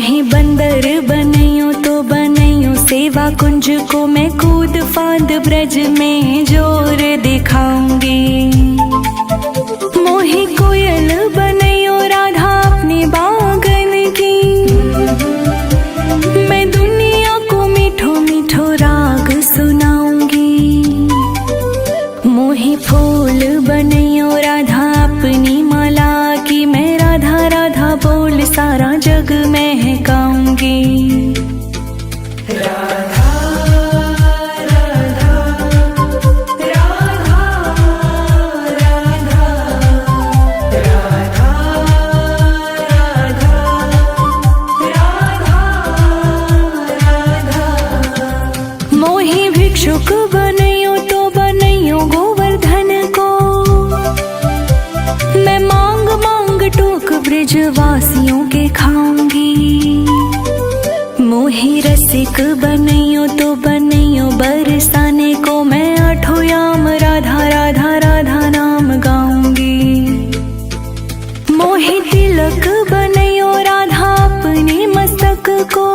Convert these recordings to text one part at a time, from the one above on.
मोहे बंदर बनैयो तो बनैयो सेवा कुंज को मैं कूद फांद ब्रज में जोर दिखाऊंगी। मोहे कोयल बनैयो राधा अपने बागन की, मैं दुनिया को मीठो मीठो राग सुनाऊंगी। मोहे फूल बनैयो राधा अपनी माला की, मैं राधा राधा बोल सारा जग महकाऊंगी। राधा राधा राधा राधा राधा राधा राधा। मोहे भिक्षुक बनैयो तो बनैयो गोवर्धन को, मैं मांग मांग टोक ब्रजवासियों के खाऊंगी। मोहे रसिक बनैयो तो बनैयो बरसाने को, मैं आठों याम राधा राधा राधा नाम गाऊंगी। मोहे तिलक बनैयो राधा अपने मस्तक को,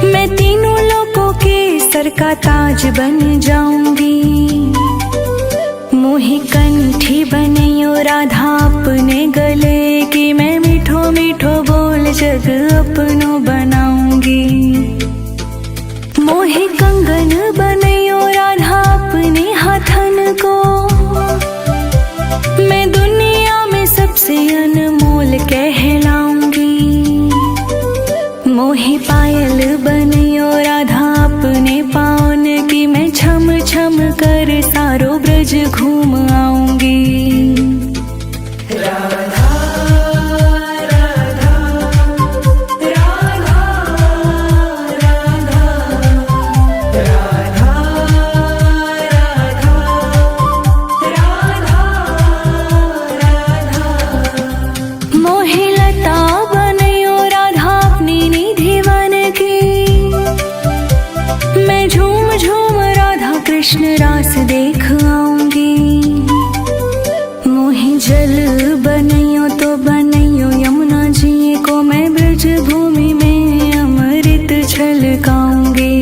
मैं तीनों लोगों के सर का ताज बन जाऊंगी। मोहे कंठी बनैयो राधा अपने गले की, मैं मीठो मीठो बोल जग अपनो बनाऊंगी। मोहे कंगन बनैयो राधा अपने हाथन को, मैं दुनिया में सबसे अनमोल कहलाऊंगी। मोहे पायल बनैयो राधा अपने पाँव की, मैं छम छम कर सारो ब्रज घूम आऊंगी। राधा राधा राधा राधा राधा राधा राधा। मोहे लता बनैयो राधा अपनी निधि वन की, मैं झूम झूम राधा कृष्ण रास देख आऊंगी। मोहे जल बनैयो तो बनैयो यमुना जी को, मैं ब्रज भूमि में अमृत छलकाऊंगी।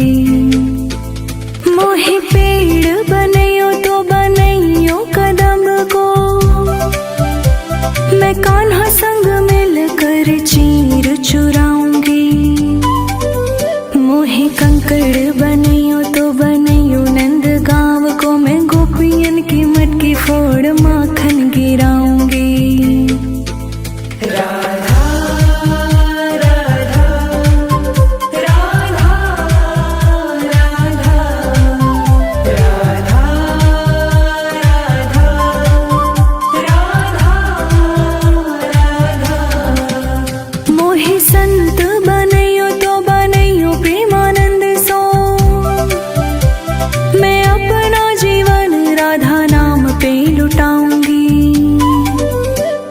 मोहे पेड़ बनैयो तो बनैयो कदम को, मैं कान्हा संग मिलकर चीर चुराऊंगी। मोहे कंकड़ बनैयो तो बनैयो नंद गांव को, मैं गोपियन की मटकी फोड़ माखन गिराऊंगी। राधा राधा राधा राधा राधा राधा राधा। मोहे संत बनैयो तो बनैयो प्रेमानंद सो, मैं अपना जीवन राधा नाम पे लुटाऊंगी।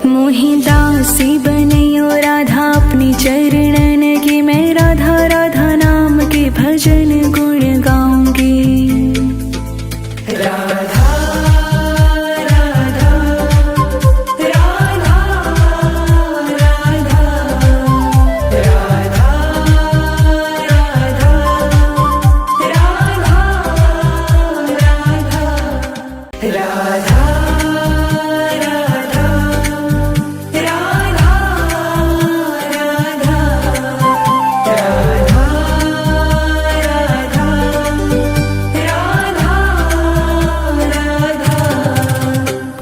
मोहे दासी बनैयो राधा अपनी चरणन की, मैं राधा राधा नाम के भजन गुण गाऊंगी। राधा राधा राधा राधा राधा राधा राधा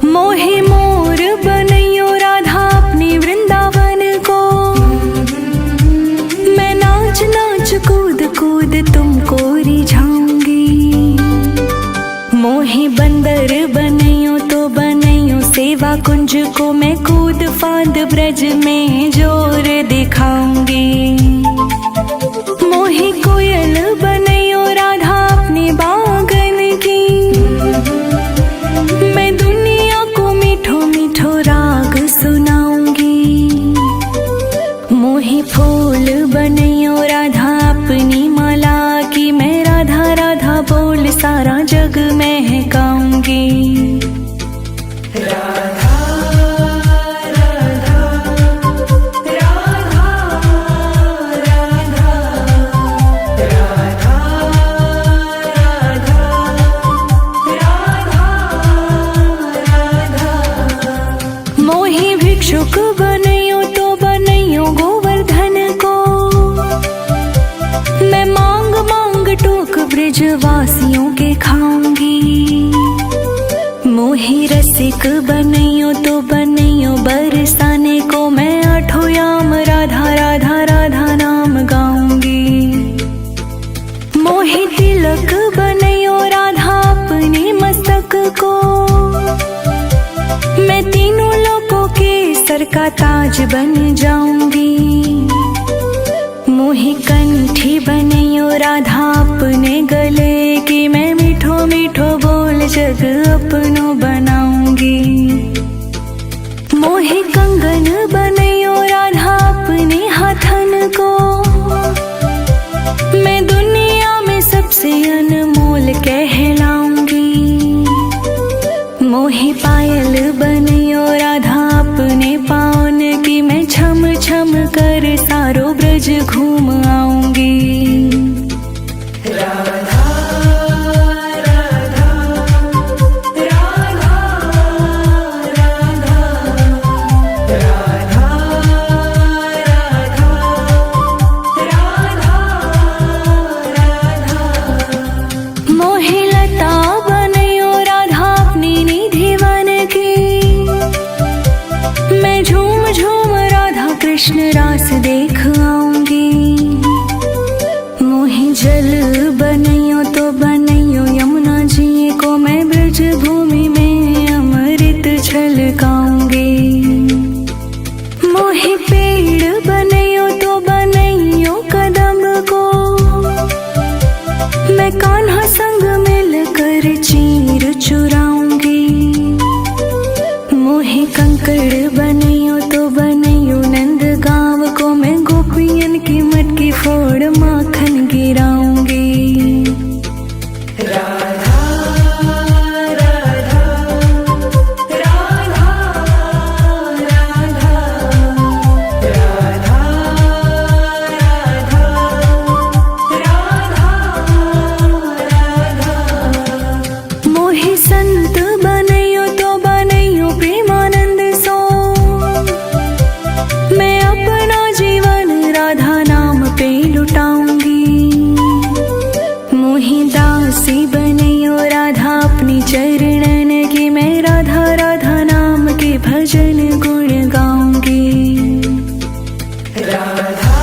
मोहे मोर बनैयो राधा अपने वृंदावन को, मैं नाच नाच कूद कूद तुमको रिझाऊंगी। मोहे बंदर बनैयो तो बनैयो सेवा कुंज को, मैं कूद फांद ब्रज में जोर दिखाऊंगी। मोहे कोयल बनैयो राधा अपने बागन की, मैं दुनिया को मीठो मीठो राग सुनाऊंगी। मोहे फूल बनैयो राधा अपनी माला की, मैं राधा राधा बोल सारा जग महकाऊंगी। राधा राधा राधा ब्रजवासियों के खाऊंगी। मोहि रसिक बनैयो तो बनैयो बरसाने को मैं आठों याम राधा राधा राधा नाम गाऊंगी। मोहि तिलक बनैयो राधा अपने मस्तक को, मैं तीनों लोकों के सर का ताज बन जाऊंगी। मोहि कंठी बनैयो राधा अपने गले की, मैं मीठो मीठो बोल जग अपनो बनाऊंगी। मोहि कंगन बनैयो राधा अपने हाथन को, मैं दुनिया में सबसे अनमोल कहलाऊंगी। मोहि पायल बनैयो राधा अपने पाँव की, मैं छम छम कर सारो ब्रज घूम आऊंगी। राधा राधा राधा राधा राधा राधा राधा। मोहि लता बनैयो राधा अपनी निधि वन की, मैं झूम झूम राधा कृष्ण रास देख आऊंगी। मोहि जल बनैयो तो बनैयो यमुना जी को, मैं ब्रज भूमि में अमृत छलकाऊंगी। मोहि पेड़ बनैयो तो बनैयो कदम को, मैं कान्हा संग मिलकर चीर चुराऊंगी। मोहि कंकड़ बनैयो तो बनैयो नंद गाँव को, मैं गोपियन की मटकी फोड़ माखन गिराऊंगी। राधा राधा राधा राधा राधा राधा राधा। मोहि संत बनैयो तो बनैयो प्रेमानंद सो, मैं अपना जीवन राधा नाम पे लुटाऊंगी। मोहि दासी बनैयो राधा अपनी चरणन की, मैं राधा राधा नाम के भजन गुण गाऊंगी। राधा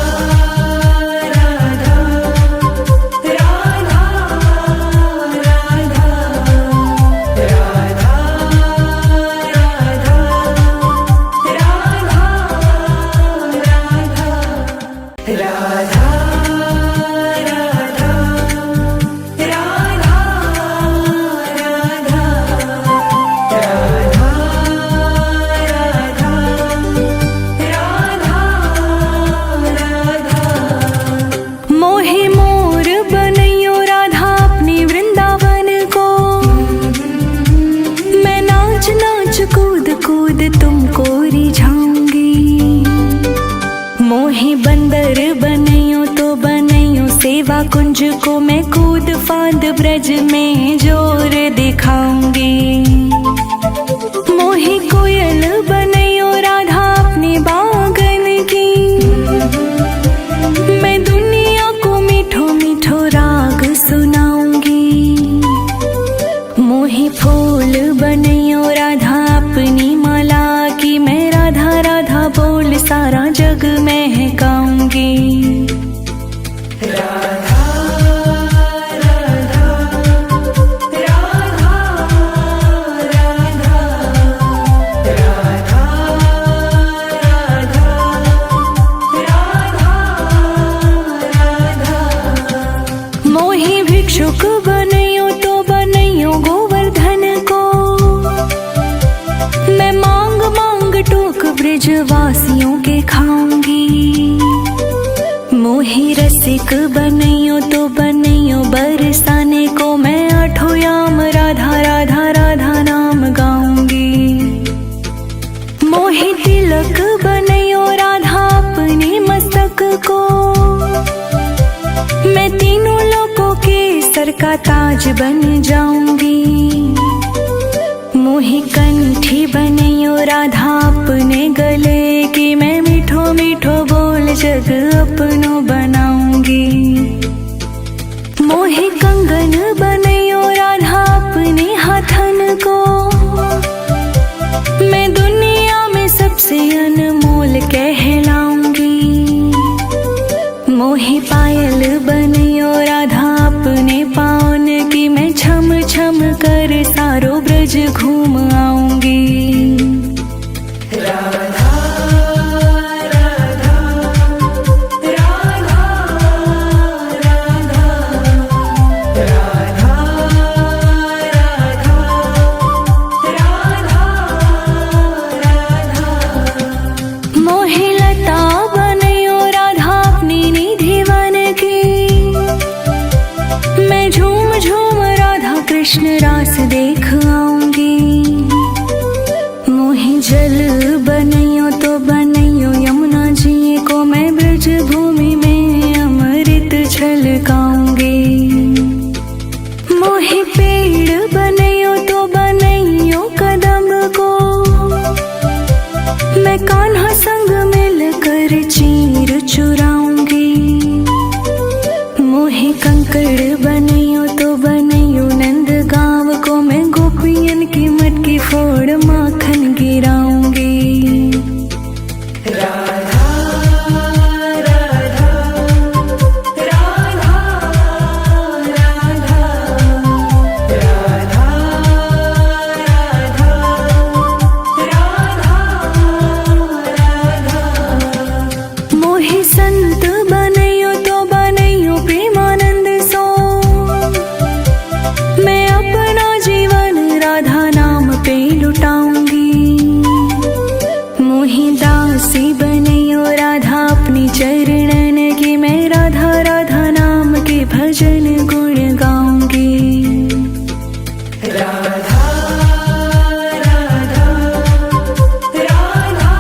राधा राधा राधा राधा राधा राधा मोहि मोर बनैयो राधा अपनी वृंदावन को, मैं नाच नाच कूद कूद तुमको रिझाऊंगी। मोहि बंदर बनैयो तो बनैयो सेवा कुंज को, मैं कूद फांद ब्रज में जोर दिखाऊंगी। मोहि कोयल बनैयो राधा अपने बागन की, मैं दुनिया को मीठो मीठो राग सुनाऊंगी। मोहि फूल बनैयो राधा अपनी माला की, मैं राधा राधा बोल सारा जग महकाऊंगी। राधा राधा राधा राधा राधा राधा राधा। मोहि भिक्षुक बनैयो तो बनैयो गोवर्धन को, मैं मांग मांग टोक ब्रजवासियों के खाऊंगी। मोहि रसिक बनैयो तो बनैयो बरसाने को, मैं आठों याम राधा राधा राधा नाम गाऊंगी। मोहि तिलक बनैयो राधा अपने मस्तक को, मैं तीनों लोकों के सर का ताज बन जाऊंगी। मोहि कंठी बनैयो राधा अपने गले की, मैं मीठो मीठो बोल जग अपनो बनाऊंगी। मोहि कंगन चीर चुराऊंगी। मोहे कंकड़ बनैयो तो बनैयो नंद गांव को मैं गोपियन की मटकी फोड़ माखन गिराऊंगी। राधा राधा राधा राधा राधा राधा राधा। मोहे संत बनैयो तो बनैयो प्रेमानंद सो, मैं अपना जीवन राधा नाम पे लुटाऊंगी। मोहे दासी बनैयो राधा अपनी चरणन की, मैं राधा राधा नाम के भजन गुण गाऊंगी। राधा राधा राधा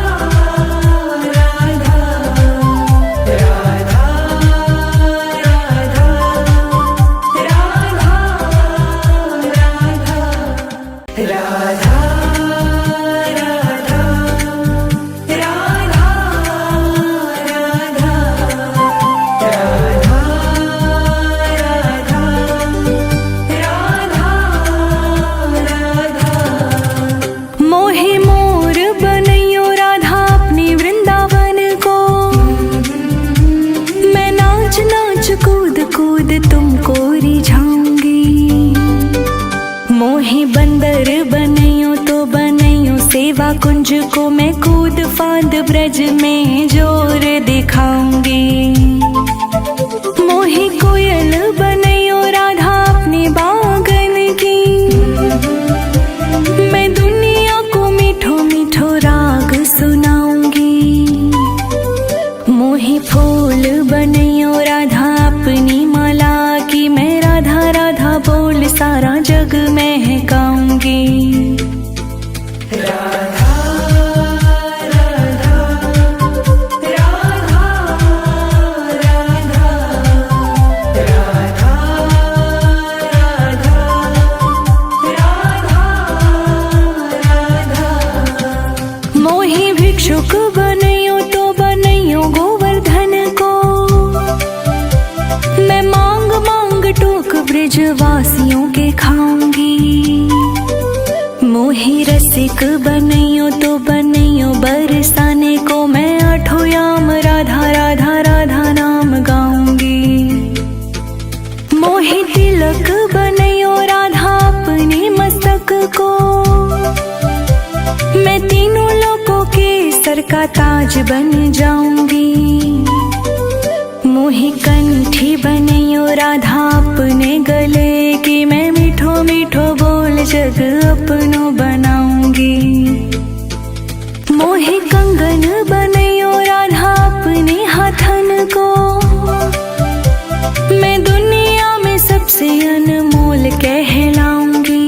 राधा राधा राधा राधा राधा। मोहे मोर बनैयो राधा अपनी वृंदावन को, मैं नाच नाच कूद कूद तुमको रिझाऊंगी। मोहे बंदर बनैयो तो बनैयो सेवा कुंज को, मैं कूद फांद ब्रज में जोर दिखाऊंगी। मोहे कोयल बनैयो राधा अपने बागन की, मैं दुनिया को मीठो मीठो राग सुनाऊंगी। मोहे फूल बनैयो राधा अपनी माला की, मैं राधा राधा बोल सारा जग महकाऊंगी। राधा राधा राधा राधा राधा राधा राधा। मोहे भिक्षुक बनैयो तो बनैयो गोवर्धन को, मैं मांग मांग टोक ब्रजवासियों के खाऊंगी। मोहे रसिक बनैयो तो बनैयो बरसाने को, मैं आठों याम राधा राधा राधा नाम गाऊंगी। मोहे तिलक बनैयो राधा अपने मस्तक को, मैं तीनों लोकों के सर का ताज बन जाऊंगी। मोहे कंठी बनैयो राधा अपने गले की, मैं मीठो मीठो बोल जग अपनो बनाऊंगी। मोहे कंगन बनैयो राधा अपने हाथन को, मैं दुनिया में सबसे अनमोल कहलाऊंगी।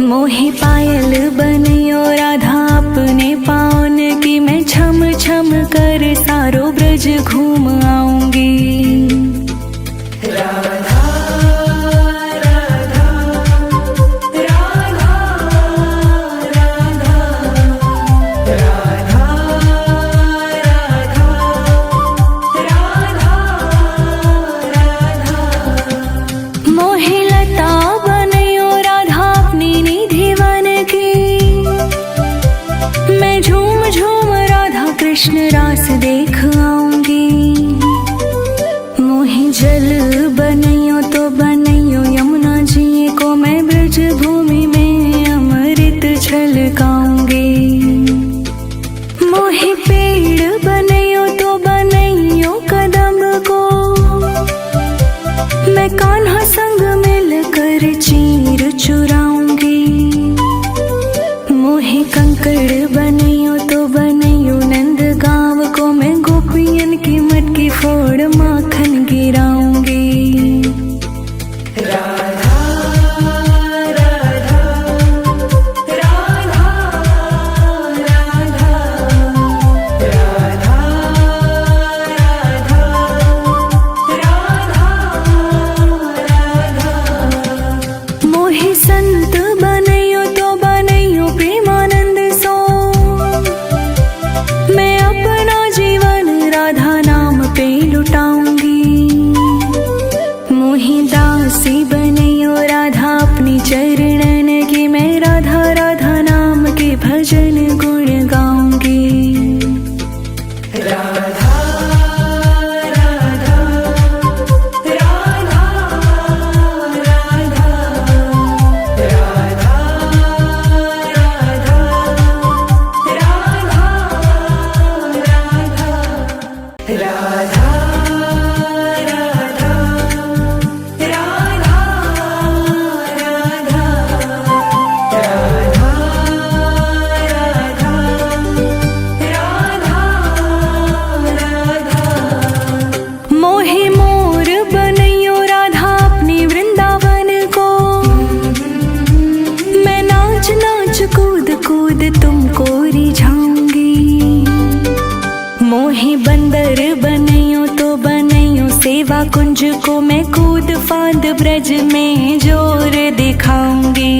मोहे पायल बनैयो राधा अपने पाँव की, मैं छम छम कर सारो ब्रज घूम आऊंगी। राधा राधा राधा राधा राधा राधा राधा। मोहे लता बनैयो राधा अपनी निधि वन की, मैं झूम झूम राधा कृष्ण रास देख आऊंगी। मोहे जल बनैयो तो बनैयो यमुना जी को, मैं ब्रज भूमि में अमृत छलकाऊंगी। मोहे पेड़ बनैयो तो बनैयो कदम को, मैं कान्हा संग मिलकर चीर चुराऊंगी। मोहे कंकड़ बनैयो तो बनैयो नंद गांव को, मैं गोपियन की मटकी फोड़ माखन गिराऊंगी। राधा राधा राधा राधा राधा राधा राधा मोहे मोर बनैयो राधा अपने वृंदावन को, मैं नाच नाच कूद कूद तुमको रिझाऊंगी। मोहे बंदर बनैयो तो बनैयो सेवा कुंज को, मैं कूद फांद ब्रज में जोर दिखाऊंगी।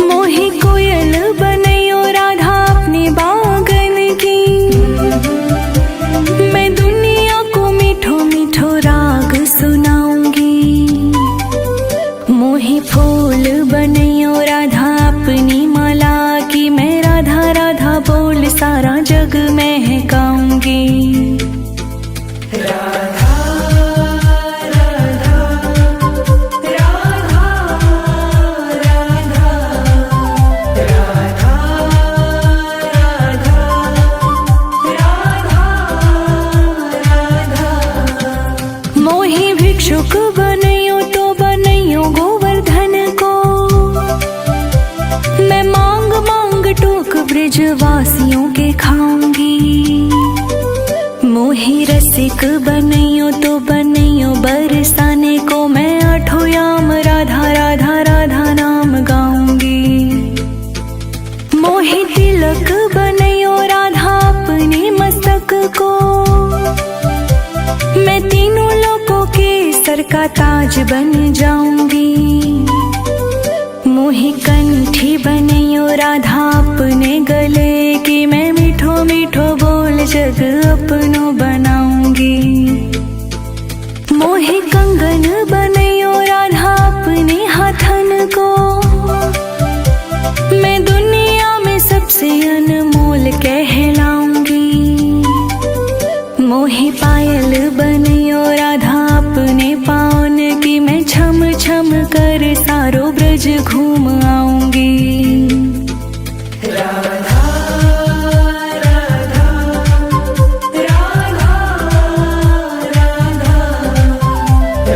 मोहे कोयल बनैयो राधा अपने बागन की, मैं दुनिया को मीठो मीठो राग सुनाऊंगी। मोहे फूल बनैयो राधा अपनी माला की, मैं राधा राधा बोल सारा जग महकाऊंगी। राधा राधा राधा राधा राधा राधा राधा। मोहे भिक्षुक बनैयो तो बनैयो गोवर्धन को, मैं मांग मांग टोक ब्रजवासियों के खाऊंगी। मोहे रसिक बनैयो तो बनैयो बरसाने को, मैं आठों याम राधा राधा राधा नाम गाऊंगी। मोहे तिलक बनैयो राधा अपने मस्तक को, मैं तीनों लोकों के सर का ताज बन जाऊंगी। मोहे कंठी बनैयो राधा अपने गले की, मैं मीठो मीठो बोल जग अपनो बनाऊंगी। मोहे कंगन बनैयो राधा अपने हाथन को, मैं दुनिया में सबसे अनमोल कहलाऊंगी। मोहे पायल बनैयो राधा अपने पाँव की, मैं छम छम कर सारो ब्रज घूम आऊंगी। राधा राधा राधा राधा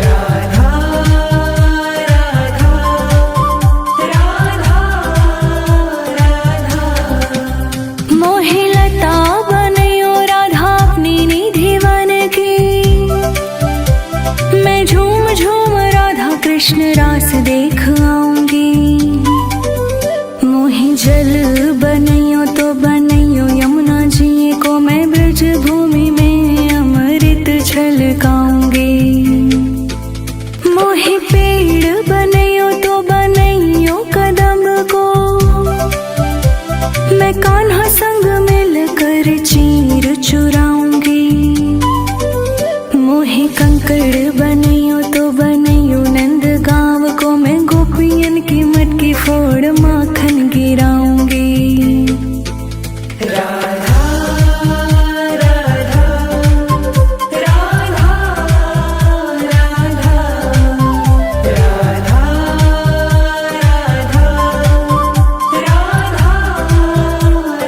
राधा राधा राधा। मोहे लता बनैयो राधा अपनी निधि वन की, मैं झूम झूम राधा कृष्ण रास देख आऊंगी। मोहे जल बनैयो तो बनैयो यमुना जी को, मैं ब्रज भूमि में अमृत छलकाऊंगी। मोहे पेड़ बनैयो तो बनैयो कदम को, मैं कान्हा संग मिलकर चीर चुराऊंगी। मोहे कंकड़ बनैयो तो बनैयो नंद गांव को, मैं गोपियन की मटकी फोड़ माखन गिराऊंगी। राधा राधा राधा राधा राधा राधा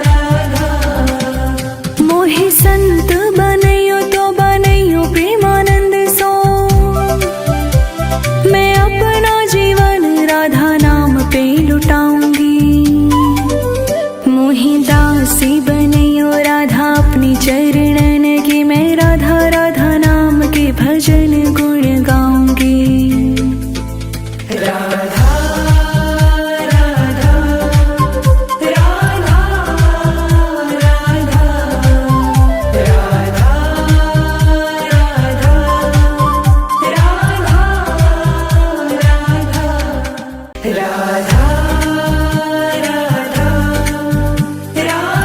राधा। मोहे संत बनैयो तो बनैयो प्रेमानंद सो, मैं अपना जीवन राधा नाम पे लुटाऊंगी। मोहे दासी बनैयो राधा अपनी चरणन की, मैं राधा राधा नाम के भजन गुण गाऊंगी। राधा राधा राधा राधा राधा राधा राधा राधा राधा राधा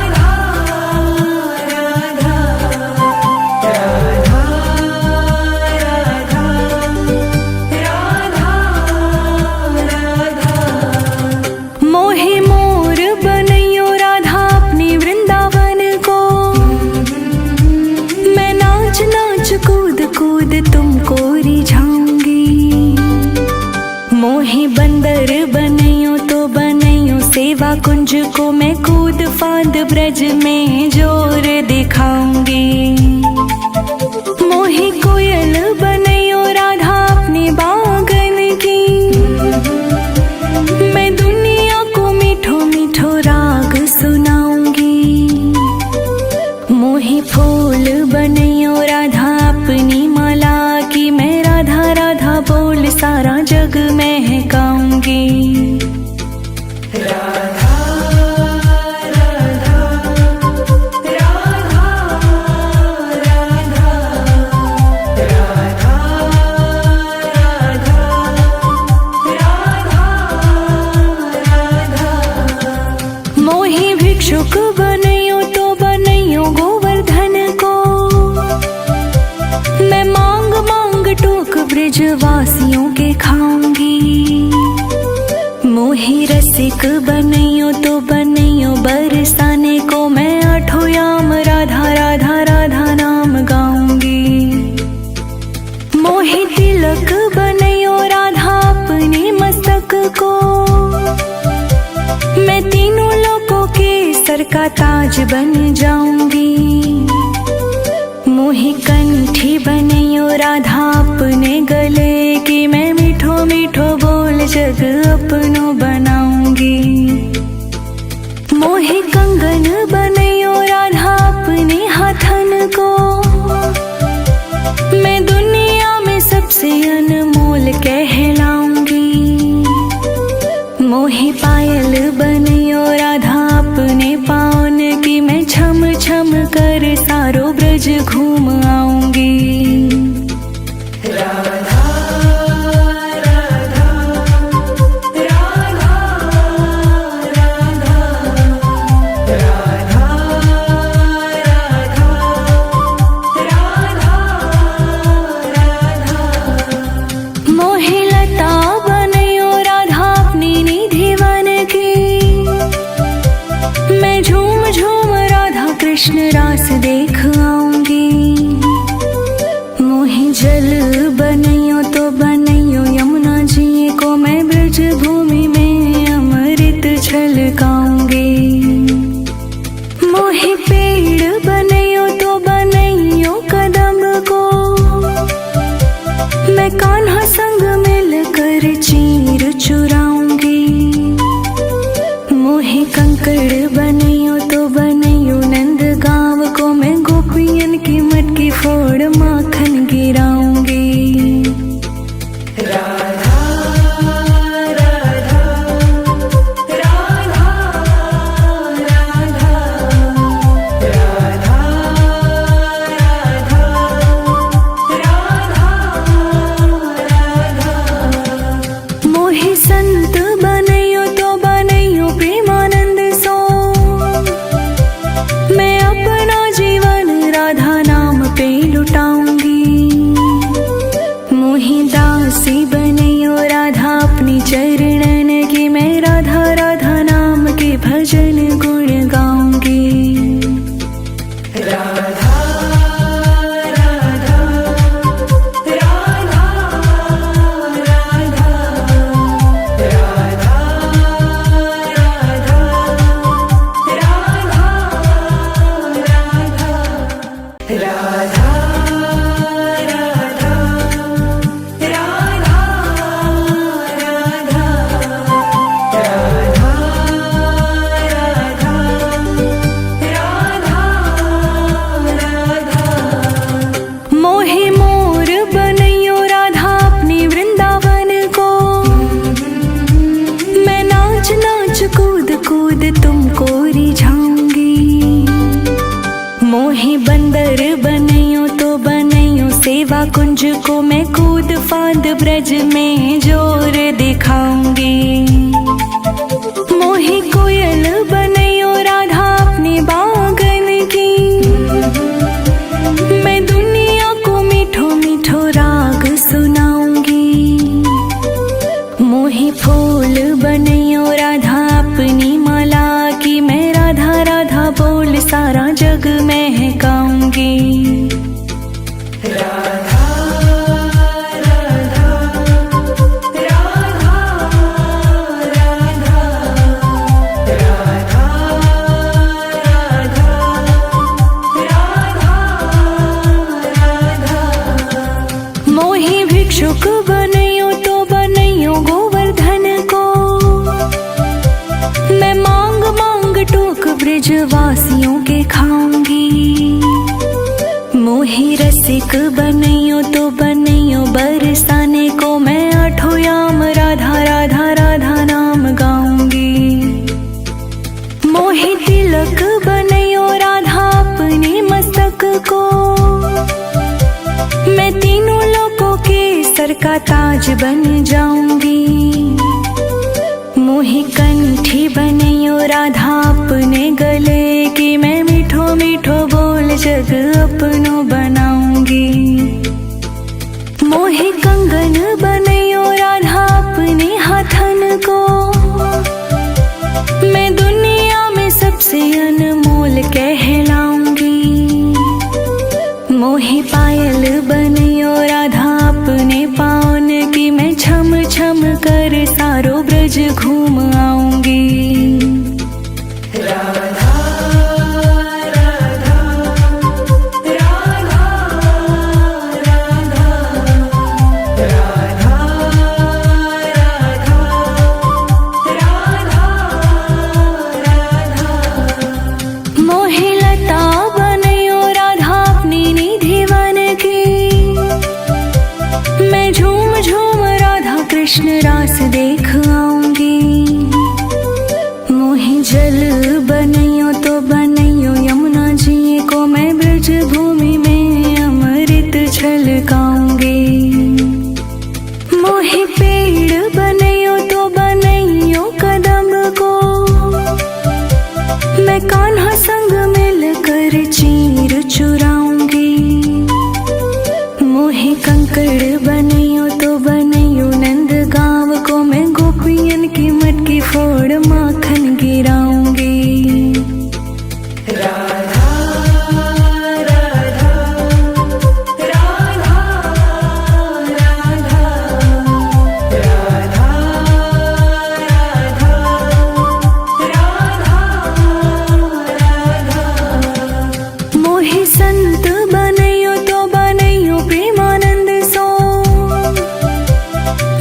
राधा तुझको मैं कूद फांद ब्रज में जोर दिखाऊंगी। मोही कोयल बनैयो राधा अपने बागन की, मैं दुनिया को मीठो मीठो राग सुनाऊंगी। मोही फूल बनैयो राधा अपनी माला की, मैं राधा राधा बोल सारा जग महकाऊंगी। भिक्षुक बनैयो तो बनैयो गोवर्धन को, मैं मांग मांग टोक ब्रजवासियों के खाऊंगी। मोही रसिक बनैयो तो बनैयो बरसाने को, मैं आठों याम राधा राधा राधा नाम गाऊंगी। मोही तिलक बनैयो राधा अपने मस्तक को, मैं तीनों लोगों के सर का ताज बन जाऊंगी। मोही कंठी बनैयो राधा अपने गले की, मैं मीठो मीठो बोल जग अपनो बनाऊंगी। मोही कंगन बनैयो राधा अपने हाथन को, मैं दुनिया में सबसे अनमोल कहलाऊंगी। मोही पायल बनैयो राधा अपने पाँव की, मैं छम छम कर सारो ब्रज घूम आऊंगी। कृष्ण रास देख आऊंगी। मोही जल बनैयो तो बनैयो यमुना जी को, मैं ब्रज भूमि में अमृत छलकाऊंगी। मोही पेड़ बनैयो तो बनैयो कदम को, मैं कान्हा संग मिलकर चीर चुराऊंगी। मोही कंकड़ बनैयो तो बनैयो नंद गांव को, मैं गोपियन की मटकी फोड़ माखन गिराऊंगी। मोही संत बनैयो तो बनैयो प्रेमानंद सो, मैं अपना जीवन राधा नाम पे लुटाऊंगी। मोही दासी बनैयो राधा अपनी चरणन की, मैं राधा राधा नाम के भजन गुण गाऊंगी। मोही मोर बनैयो राधा अपने वृंदावन को, मैं नाच नाच कूद कूद तुमको रिझाऊंगी। मोही बंदर बनैयो तो बनैयो सेवा कुंज को, मैं कूद फांद ब्रज में जोर दिखाऊंगी। मोही कोयल बनैयो राधा अपने बागन की, मैं दुनिया को मीठो मीठो राग सुनाऊंगी। मोही फूल बनैयो राधा अपनी माला की, मैं राधा राधा बोल सारा जग महकाऊंगी। राधा भिक्षुक बनैयो तो बनैयो गोवर्धन को। मैं मांग मांग टोक ब्रजवासियों के खाऊंगी। मोहि रसिक बनैयो तो बनैयो बरसाने को। मैं आठों याम राधा राधा राधा नाम गाऊंगी। मोहि तिलक बनैयो राधा अपने मस्तक को। मैं तीनों लोकों के सर का ताज बन जाऊंगी। मोहि कंठी बनैयो राधा अपने गले की। मैं मीठो मीठो बोल जग अपनो बनाऊंगी। मोहि कंगन बनैयो राधा अपने हाथन को। मैं दुनिया में सबसे अनमोल कहलाऊंगी। मोहि पायल बनैयो राधा अपने पाँव की। मैं छम छम कर सारो ब्रज घूम आऊंगी। राधा राधा राधा राधा राधा राधा राधा। मोहि लता बनैयो राधा अपनी निधि वन की। मैं झूम झूम राधा कृष्ण रास देख आऊंगी। मोहि जल बनैयो तो बनैयो यमुना जी को। मैं ब्रज भूमि में अमृत छलकाऊंगी। मोहि पेड़ बनैयो तो बनैयो कदम को। मैं कान्हा संग मिलकर चीर चुराऊंगी। मोहि कंकड़ बनैयो तो बनैयो नंद गाँव को। मैं गोपियन की मटकी फोड़ माखन गिराऊंगी। राधा राधा राधा राधा राधा राधा राधा। मोहि संत बनैयो तो बनैयो प्रेमानंद सो।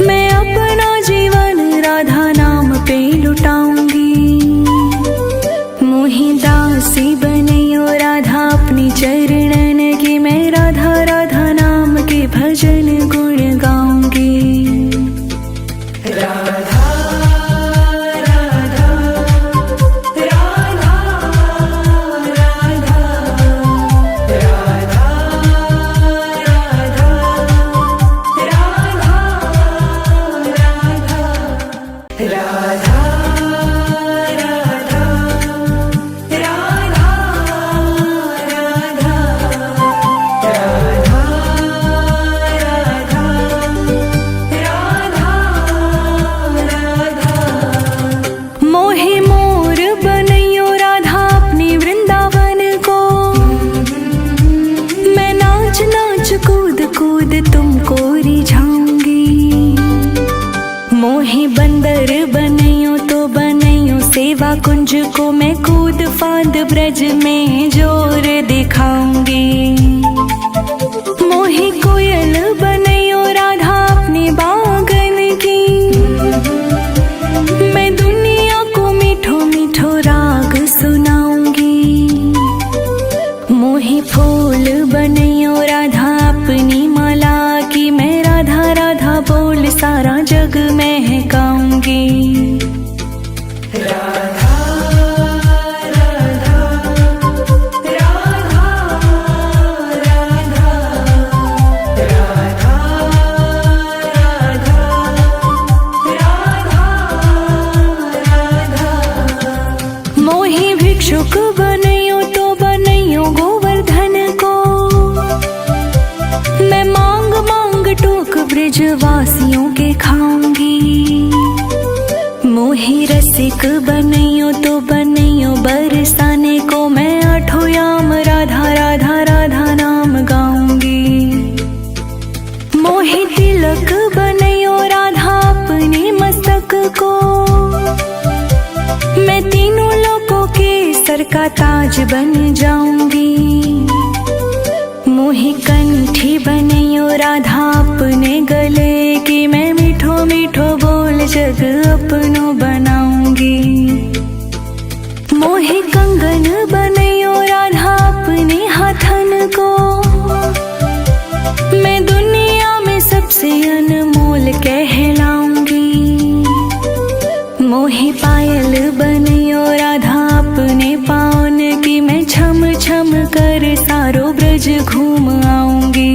मैं अपना जीवन राधा नाम पे लुटाऊंगी। मोहि दासी बनैयो राधा अपनी चरणन की। मैं राधा राधा नाम के भजन गुण गाऊंगी। राधा राधा राधा राधा राधा राधा राधा मोहि मोर बनैयो राधा अपनी वृंदावन को। मैं नाच नाच कूद कूद तुमको रिझाऊंगी। मोहि बंदर बनैयो तो बनैयो सेवा कुंज को। मैं कूद फांद ब्रज में जोर दिखाऊंगी। मोहि कोयल बनैयो राधा अपने बागन की। मैं दुनिया को मीठो मीठो राग सुनाऊंगी। मोहि फूल बनैयो राधा अपनी माला की। मैं राधा राधा बोल सारा जग महकाऊंगी। राधा राधा राधा राधा राधा राधा राधा। मोहि भिक्षुक बनैयो तो बनैयो गोवर्धन को। मैं मांग मांग टोक ब्रजवासियों के खाऊंगी। मोहि रसिक बनैयो तो बनैयो बरसाने को। मैं आठों याम राधा राधा राधा नाम गाऊंगी। मोहि तिलक बनैयो राधा अपने मस्तक को। मैं तीनों लोकों के सर का ताज बन जाऊंगी। मोहि कंठी बनैयो राधा अपने गले अपनो बनाऊंगी। मोहे कंगन बनैयो राधा अपने हाथन को, मैं दुनिया में सबसे अनमोल कहलाऊंगी। मोहे पायल बनैयो राधा अपने पाँव की, मैं छम छम कर सारो ब्रज घूम आऊंगी।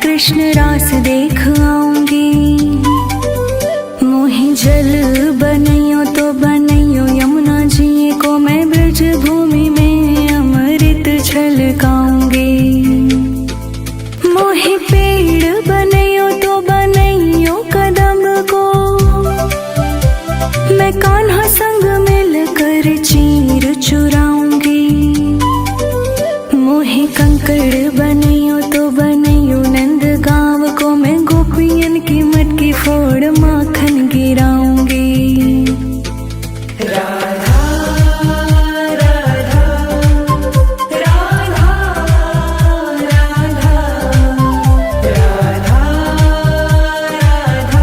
कृष्ण रास देख आऊंगी। मोहे जल बनैयो तो बनैयो यमुना जी को, मैं ब्रज भूमि में अमृत छलकाऊंगी। मोहे पेड़ बनैयो तो बनैयो कदम को, मैं कान्हा संग मिलकर चीर चुराऊंगी। मोहे कंकड़ बनैयो तो बनैयो नंद गाँव को, मैं गोपियन की मटकी फोड़ माखन गिराऊंगी। राधा राधा राधा राधा राधा राधा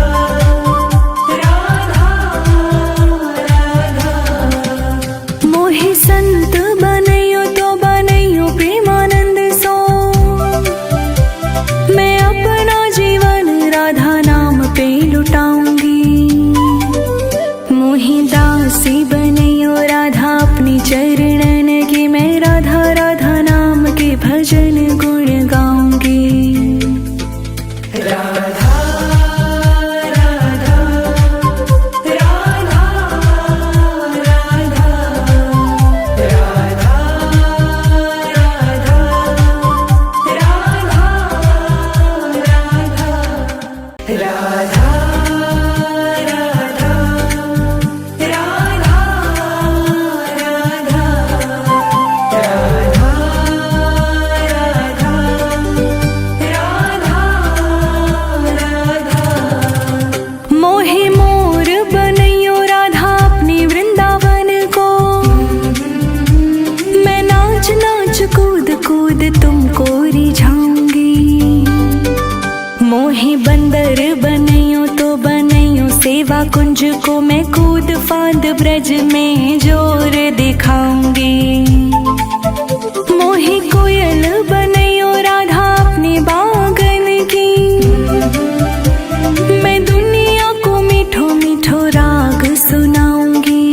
राधा। मोहे संत बनैयो तो बनैयो प्रेमानंद सो, मैं अपना जीवन राधा नाम पे लुटाऊंगी। मोहे दासी बनैयो राधा अपनी चरणन की, मैं राधा राधा नाम के भजन गुण गाऊंगी। राधा राधा राधा राधा राधा राधा राधा मोहे मोर बनैयो राधा अपने वृंदावन को, मैं नाच नाच कूद कूद तुमको रिझाऊंगी। मोहे बंदर बनैयो तो बनैयो सेवा कुंज को, मैं कूद फांद ब्रज में जोर दिखाऊंगी। मोहे कोयल बनैयो राधा अपने बागन की, मैं दुनिया को मीठो मीठो राग सुनाऊंगी।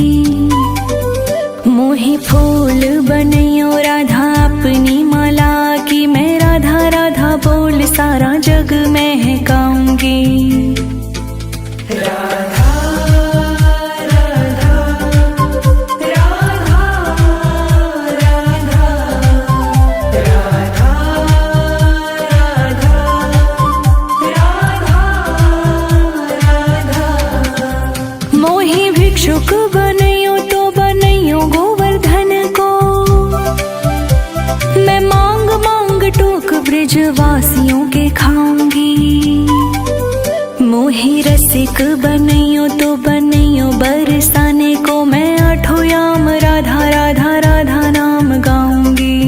मोहे फूल बनैयो राधा अपनी माला की, मैं राधा राधा बोल सारा जग महकाऊंगी। राधा राधा राधा राधा राधा राधा राधा। मोहे भिक्षुक बनैयो तो बनैयो गोवर्धन को, मैं मांग मांग टोक ब्रजवासियों के खाऊंगी। मोहे रसिक बनैयो तो बनैयो बरसाने को, मैं आठों याम राधा राधा राधा नाम गाऊंगी।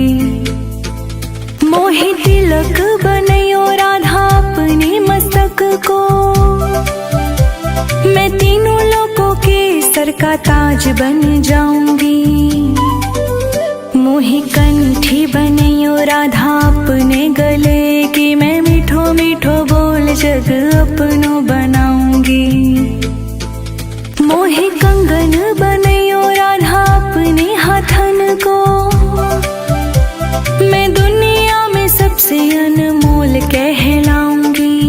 मोहे तिलक बनैयो राधा अपने मस्तक को, मैं तीनों लोकों के सर का ताज बन जाऊंगी। मोहे कंठी बनैयो राधा अपने गले की, मैं मीठो मीठो बोल जग अपनो बनाऊंगी। मोहे कंगन बनैयो राधा अपने हाथन को, मैं दुनिया में सबसे अनमोल कहलाऊंगी।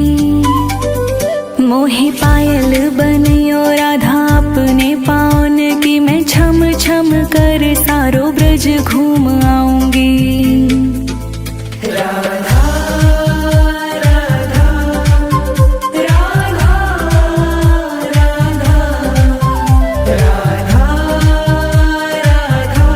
मोहे पायल बनैयो राधा अपने पाँव की, मैं छम छम कर सारो ब्रज घूम आऊंगी। राधा राधा राधा राधा राधा राधा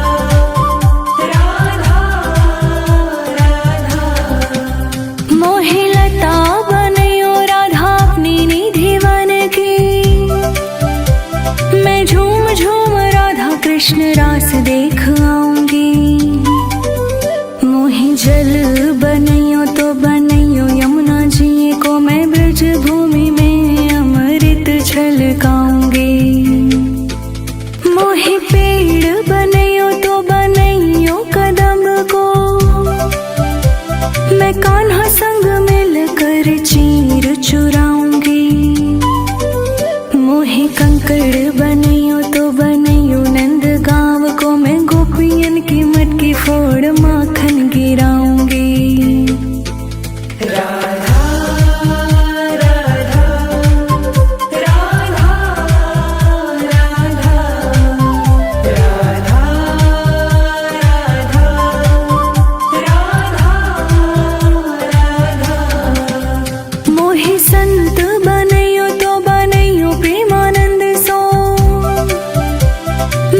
संत बनइयो तो बनइयो प्रेमानंद सो,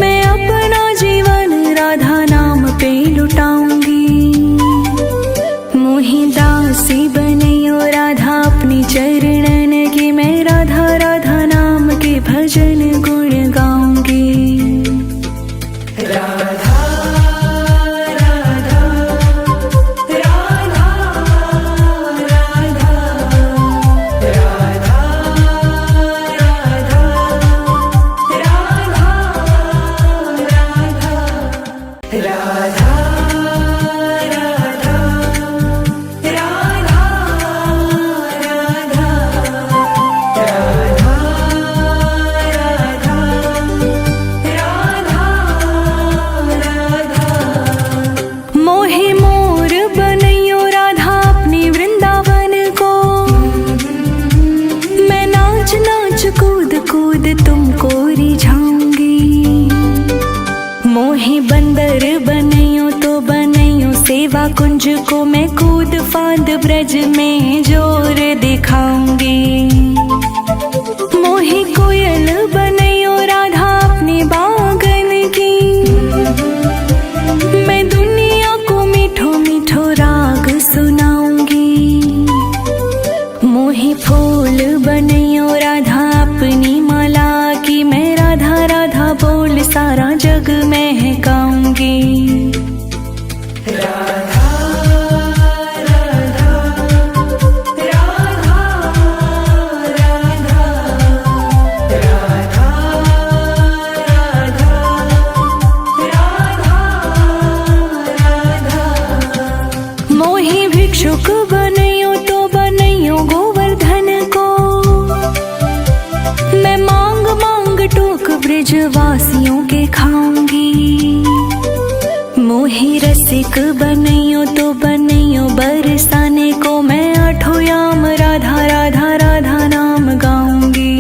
मैं अपना जीवन राधा नाम पे लुटाऊंगी। मोहि दासी बनइयो राधा अपनी चरणन की, मैं राधा राधा नाम के भजन गुण गाऊंगी। राधा राधा राधा राधा राधा राधा राधा मोहे मोर बनइयो राधा अपने वृंदावन को, मैं नाच नाच कूद कूद तुमको रिझाऊंगी। मोहे बंदर बनइयो तो बनइयो सेवा कुंज को, मैं कूद फांद ब्रज में जोर दिखाऊंगी। मोहे कोयल बनइयो राधा अपने बागन की, मैं दुनिया को मीठो मीठो राग सुनाऊंगी। मोहे फूल बनइयो राधा अपनी माला की, मैं राधा राधा बोल सारा जग महकाऊंगी। राधा राधा राधा राधा राधा राधा। मोहि भिक्षुक बनइयो तो बनइयो गोवर्धन को, मैं मांग मांग टोक ब्रजवासियों के खाऊंगी। मोहि रसिक बनइयो तो बनइयो बरसाने को, मैं आठों याम राधा राधा राधा नाम गाऊंगी।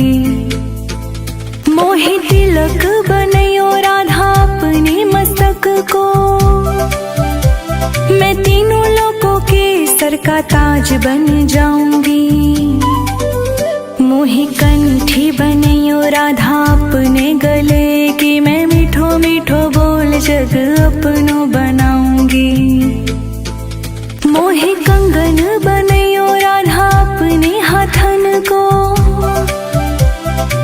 मोहि तिलक बनइयो राधा अपने मस्तक को, मैं तीनों लोकों के सर का ताज बन जाऊंगी। मोहि कंठी बनइयो राधा अपने गले की, मैं मीठो मीठो बोल जग अपनो बनाऊंगी। मोहि कंगन बनइयो राधा अपने हाथन को,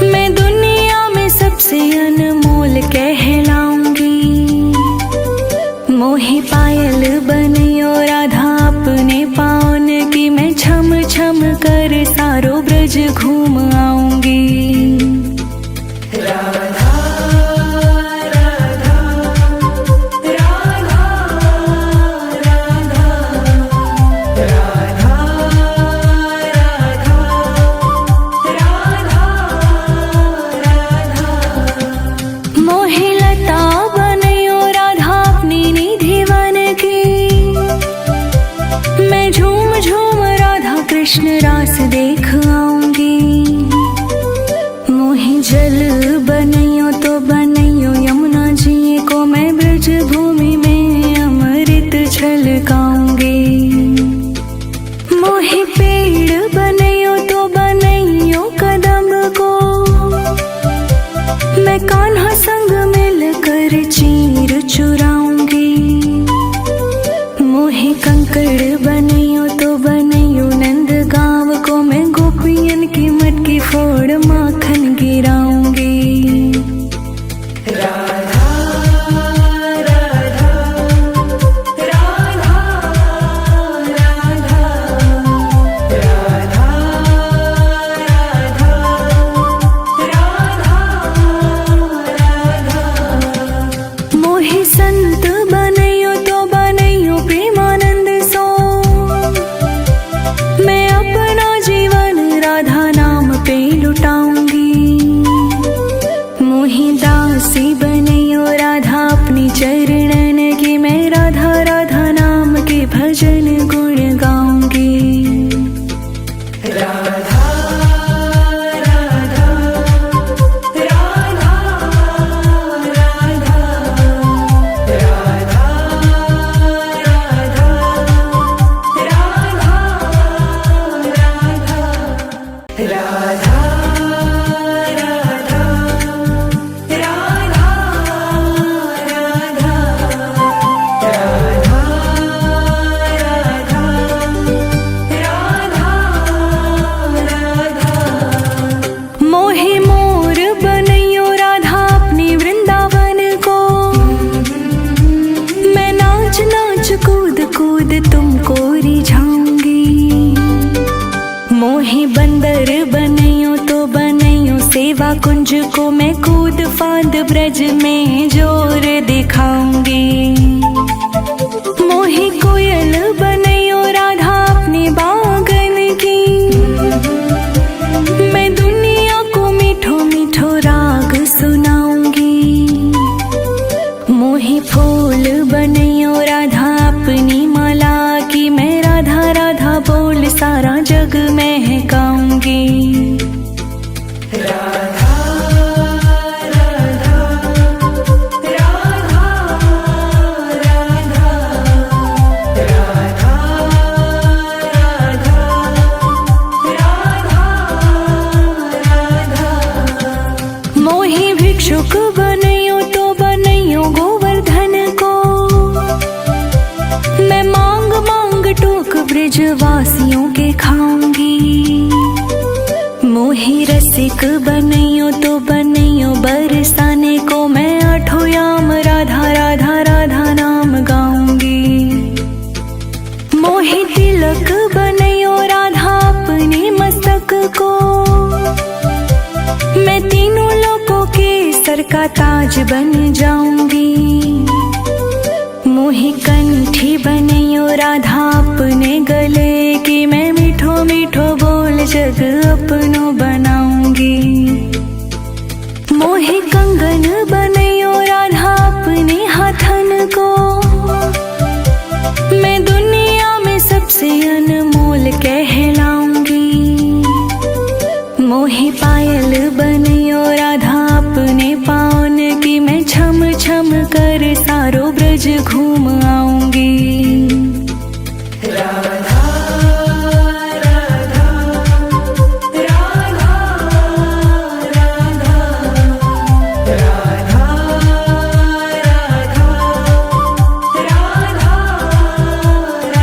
मैं दुनिया में सबसे अनमोल कहलाऊंगी। मोहि पायल बनइयो राधा अपने पाँव की, मैं छम छम कर सारो ब्रज घूम आऊंगी। राधा राधा राधा राधा राधा राधा राधा। मोहि लता बनइयो राधा अपनी निधि वन की, मैं झूम झूम राधा कृष्ण रास देख आऊंगी। मोहि जल बनइयो तो बनइयो यमुना जी को, मैं ब्रज भूमि में अमृत छलकाऊंगी। मोहि पेड़ बनइयो तो बनइयो कदम को, मैं कान्हा संग मिलकर चीर चुराऊंगी। मोहि कंकड़ बनइयो तो बनइयो नंद गाँव को, मैं गोपियन की मटकी फोड़ माखन गिराऊंगी। राधा राधा राधा राधा राधा राधा राधा। मोहि संत बनइयो तो बनइयो प्रेमानंद सो, मैं अपना जीवन राधा नाम पे लुटाऊं। राधा राधा राधा राधा राधा राधा राधा मोहे मोर बनैयो राधा अपने वृंदावन को। मैं नाच नाच कूद कूद तुमको रिझाऊंगी। मोहे बंदर बनैयो तो बनैयो सेवा कुंज को। मैं कूद फांद ब्रज में जोर दिखाऊंगी। मोहे कोयल बनैयो राधा अपने बागन की। मैं दुनिया को मीठो मीठो राग सुनाऊंगी। मोहे फूल बनैयो राधा अपनी माला की। मैं राधा राधा बोल सारा जग महकाऊंगी। राधा राधा राधा राधा राधा राधा राधा। मोहे भिक्षुक बनैयो तो बनैयो गोवर्धन को। मैं मांग मांग टोक ब्रजवासियों के खाऊंगी। मोहे रसिक बनैयो तो बनैयो बरसाने को। मैं आठों याम राधा राधा राधा नाम गाऊंगी। मोहे तिलक बनैयो राधा अपने मस्तक को। मैं तीनों लोगों के सर का ताज बन जाऊंगी। मोहे कंठी बनैयो राधा अपने गले की। मैं मीठो मीठो बोल जग अपनो बनाऊंगी। मोहे कंगन बनैयो राधा अपने हाथन को। मैं दुनिया में सबसे अनमोल कहलाऊंगी। मोहे पायल बनैयो राधा अपने पाँव की। मैं छम छम कर सारो ब्रज घूम आऊंगी। राधा राधा राधा राधा राधा राधा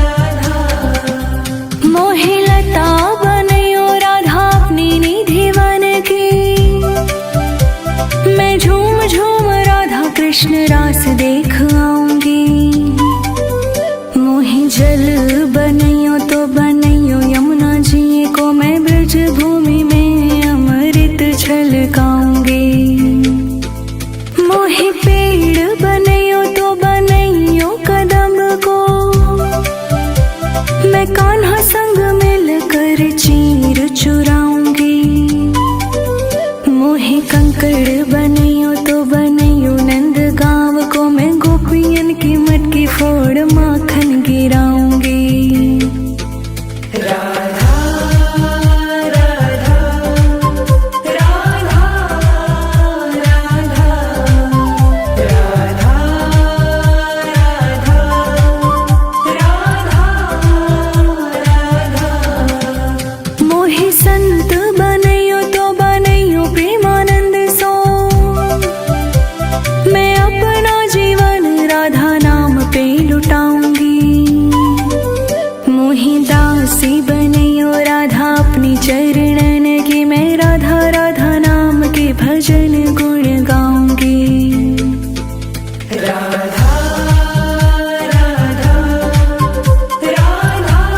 राधा। मोहे लता बनैयो राधा अपनी निधि वन की। मैं झूम झूम राधा कृष्ण रास देख आऊंगी। मोहे जल बनैयो तो बनैयो यमुना जी को। मैं ब्रज भूमि में अमृत छलकाऊंगी। मोहे पेड़ बनैयो तो बनैयो कदम को। मैं कान्हा संग मिलकर चीर चुराऊंगी। मोहे कंकड़ बनैयो तो बनैयो नंद गांव को। मैं गोपियन की मटकी फोड़ माखन गिराऊंगी। राधा राधा राधा राधा राधा राधा राधा। मोहे संत बनैयो तो बनैयो प्रेमानंद सो। मैं अपना जीवन राधा नाम पे लुटाऊंगी। मोहे दासी बनैयो राधा अपनी चरणन की। मैं राधा राधा नाम के भजन गुण गाऊंगी। राधा राधा राधा राधा राधा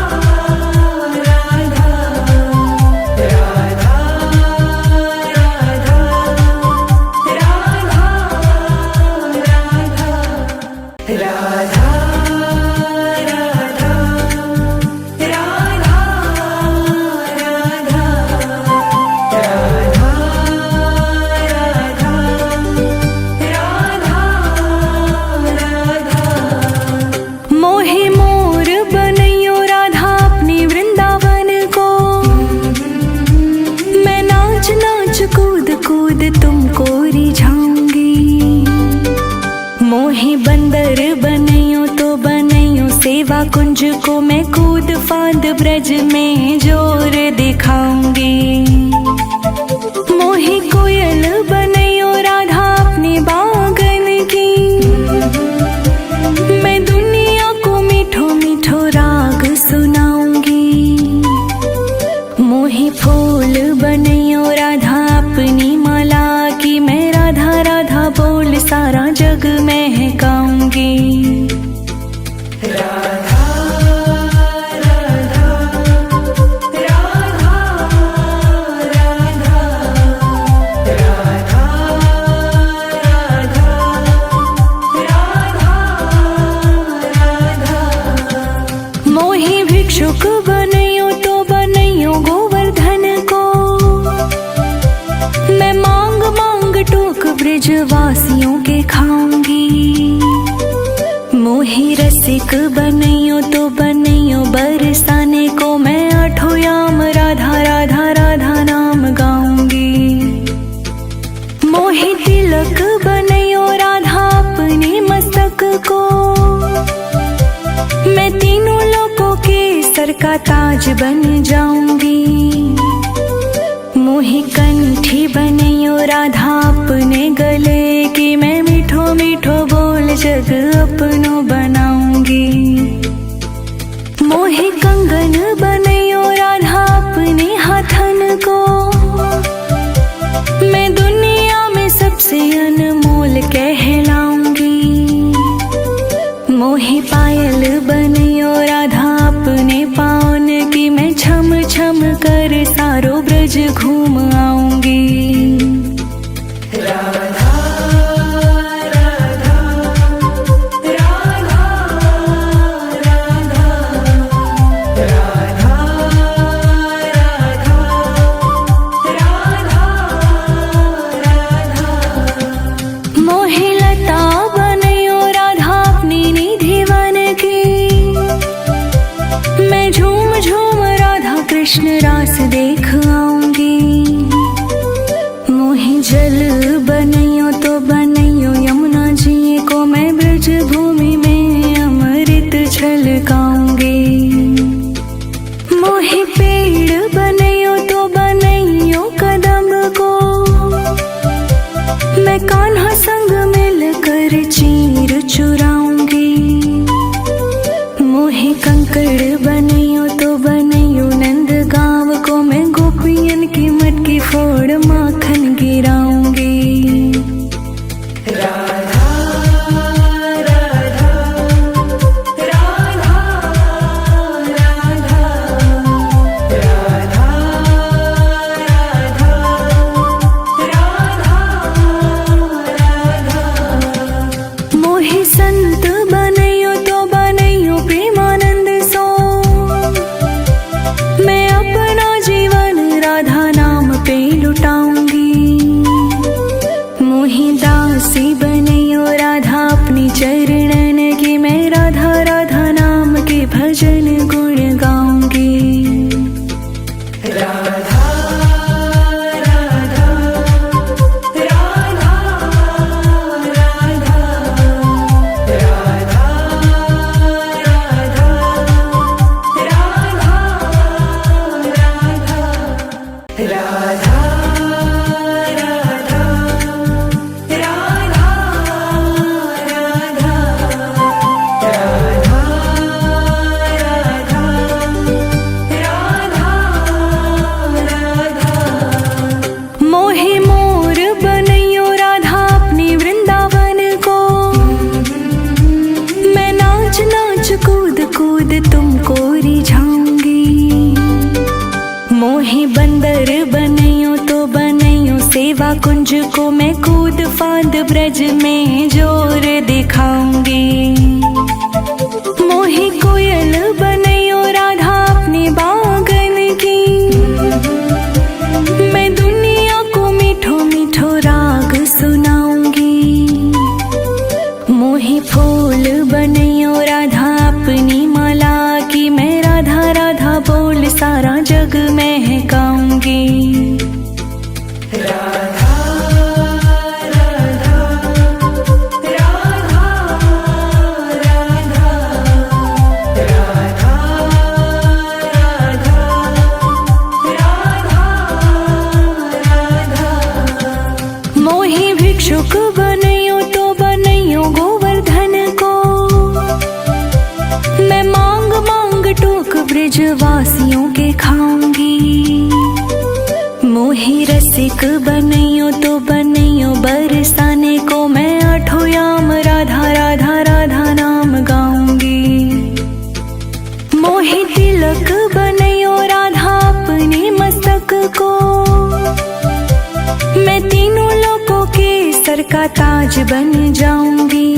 राधा राधा मोहे मोर बनैयो राधा अपने वृंदावन को। मैं नाच नाच कूद कूद तुमको रिझाऊंगी। मोहे बंदर बनैयो तो बनैयो सेवा कुंज को। मैं कूद फांद ब्रज में जोर दिखाऊंगी। ब्रजवासियों के खाऊंगी। मोहि रसिक बनैयो तो बनैयो बरसाने को मैं आठों याम राधा राधा राधा नाम गाऊंगी। मोहि तिलक बनैयो राधा अपने मस्तक को, मैं तीनों लोकों के सर का ताज बन जाऊंगी। मोहि कंठी बनैयो राधा अपने गले की, मैं मीठो मीठो बोल जग अपनो बनाऊंगी। मोहि कंगन बनैयो राधा अपने हाथन को, मैं दुनिया में सबसे अनमोल कहलाऊंगी। मोहि पायल बनैयो राधा अपने पाँव की, मैं छम छम कर सारो ब्रज घूम आऊंगी। राधा राधा राधा राधा राधा राधा राधा। मोहि लता बनैयो राधा अपनी निधि वन की, मैं झूम झूम राधा कृष्ण रास देख आऊंगी। मोहि जल बनैयो तो बनैयो यमुना जी को, मैं ब्रज भूमि में अमृत छलकाऊंगी। मोहि पेड़ बनैयो तो बनैयो कदम को, मैं कान्हा संग मिलकर चीर चुराऊंगी। मोहि कंकड़ बनैयो तो बनैयो नंद गाँव को, मैं गोपियन की मटकी फोड़ माखन गिराऊंगी। राधा राधा राधा राधा राधा राधा राधा। मोहि संत बनैयो तो बनैयो प्रेमानंद सो, मैं अपना जीवन राधा नाम पे लुटाऊंगी। मोहि दासी बनैयो राधा अपनी चरणन की, मैं राधा राधा नाम के भजन गुण गाऊंगी। राधा राधा राधा राधा राधा राधा राधा मोहि मोर बनैयो राधा अपनी वृंदावन को, मैं नाच नाच कूद कूद तुमको रिझाऊंगी। मोहि बंदर बनैयो तो बनैयो सेवा कुंज को, मैं कूद फांद ब्रज में जोर दिखाऊंगी। मोहि कोयल बनैयो राधा अपने बागन की, मैं दुनिया को मीठो मीठो राग सुनाऊंगी। मोहि फूल बनैयो राधा अपनी माला की, मैं राधा राधा बोल सारा जग महकाऊंगी। राधा राधा राधा राधा राधा राधा राधा। मोहि भिक्षुक बनैयो तो बनैयो गोवर्धन को, मैं मांग मांग टोक ब्रजवासियों के खाऊंगी। मोहि रसिक बनैयो तो बनैयो बरसाने को, मैं आठों याम राधा राधा राधा नाम गाऊंगी। मोहि तिलक बनैयो राधा अपने मस्तक को, मैं तीनों लोकों के सर का ताज बन जाऊंगी।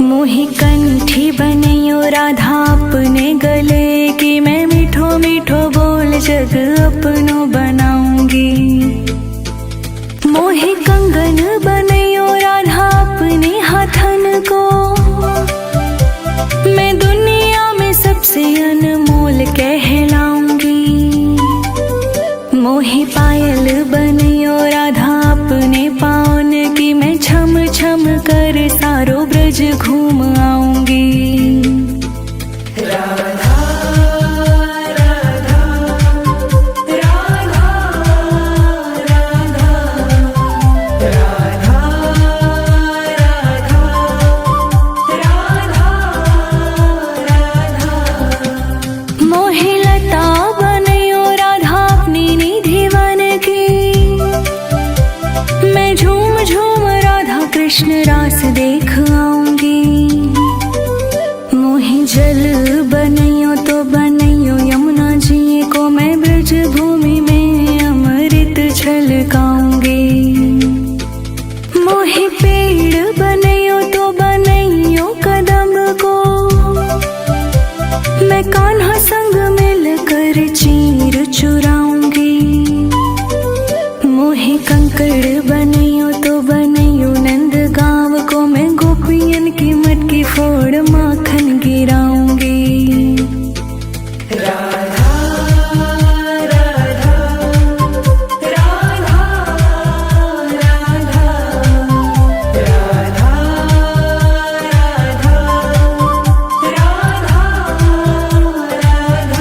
मोहि कंठी बनैयो राधा अपने गले की, मैं मीठो मीठो बोल जग अपनो बनाऊंगी। मोहि कंगन मोहे पायल बनयो राधा अपने पावन की, मैं छम छम कर सारो ब्रज घूम आऊंगी। कृष्ण रास देख आऊंगी। मोहि जल बनैयो तो बनैयो यमुना जी को, मैं ब्रज भूमि में अमृत छलकाऊंगी। मोहि पेड़ बनैयो तो बनैयो कदम को, मैं कान्हा संग मिलकर चीर चुराऊंगी। मोहि कंकड़ बनैयो तो बनैयो नंद गांव को, मैं गोपियन की मटकी फोड़ माखन गिराऊंगी। राधा राधा राधा राधा राधा राधा राधा।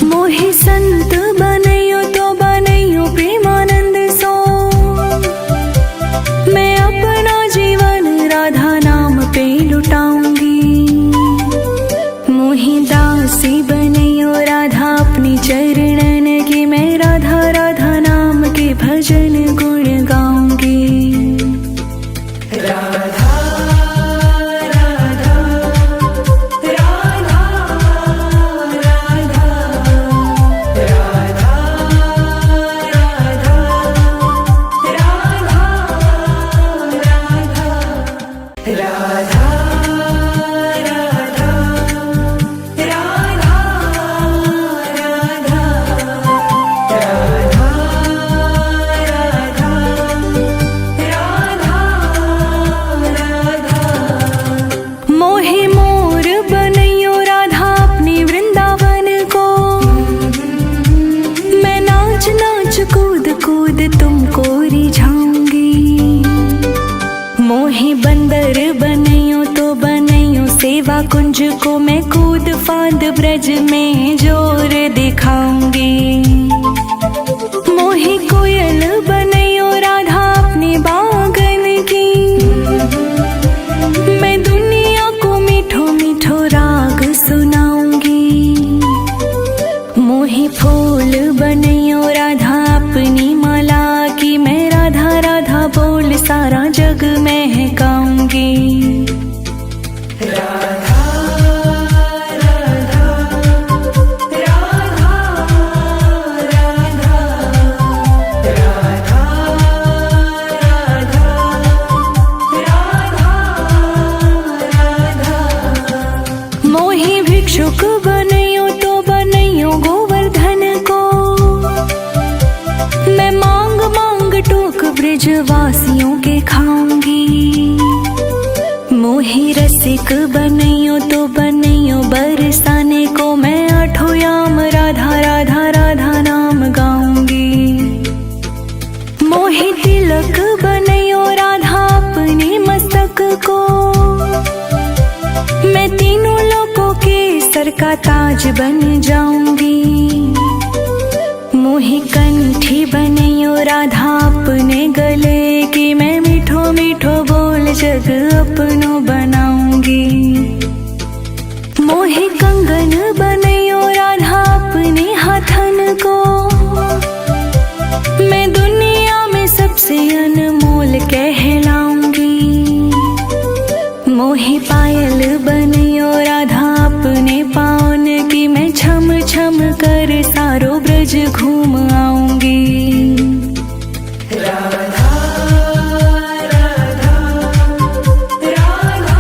मोहि संत बनैयो तो बनैयो प्रेमानंद सो, मैं अपना जीवन राधा नाम पे लुटाऊंगी। मोहि दासी बनैयो राधा अपनी चरणन की, मैं राधा राधा नाम के भजन गुण गाऊंगी। राधा राधा राधा राधा राधा राधा राधा मोहे मोर बनैयो राधा अपनी वृंदावन को, मैं नाच नाच कूद कूद तुमको रिझाऊंगी। मोहे बंदर बनैयो तो बनैयो सेवा कुंज को, मैं कूद फांद ब्रज में जोर दिखाऊंगी। मोहे कोयल बनैयो राधा अपने बागन की, मैं दुनिया को मीठो मीठो राग सुनाऊंगी। मोहे फूल बनैयो राधा अपनी माला की, मैं राधा राधा बोल सारा जग महकाऊंगी। राधा राधा राधा राधा राधा राधा राधा। मोहि भिक्षुक बनैयो तो बनैयो गोवर्धन को, मैं मांग मांग टोक ब्रजवासियों के खाऊंगी। मोहि रसिक बनैयो तो बनैयो बरसाने को, मैं आठों याम राधा राधा राधा नाम गाऊंगी। मोहि तिलक बनैयो राधा अपने मस्तक को, मैं तीनों लोकों के सर का ताज बन जाऊंगी। मोहि कंठी बनैयो राधा अपने गले की, मैं मीठो मीठो बोल जग अपनो बनाऊंगी। मोहि कंगन बनैयो राधा अपने हाथन को, मैं दुनिया में सबसे अनमोल कहलाऊंगी। मोहि पायल बनैयो राधा अपने पावन की, मैं छम छम कर सारो ब्रज घूम आऊंगी। राधा राधा राधा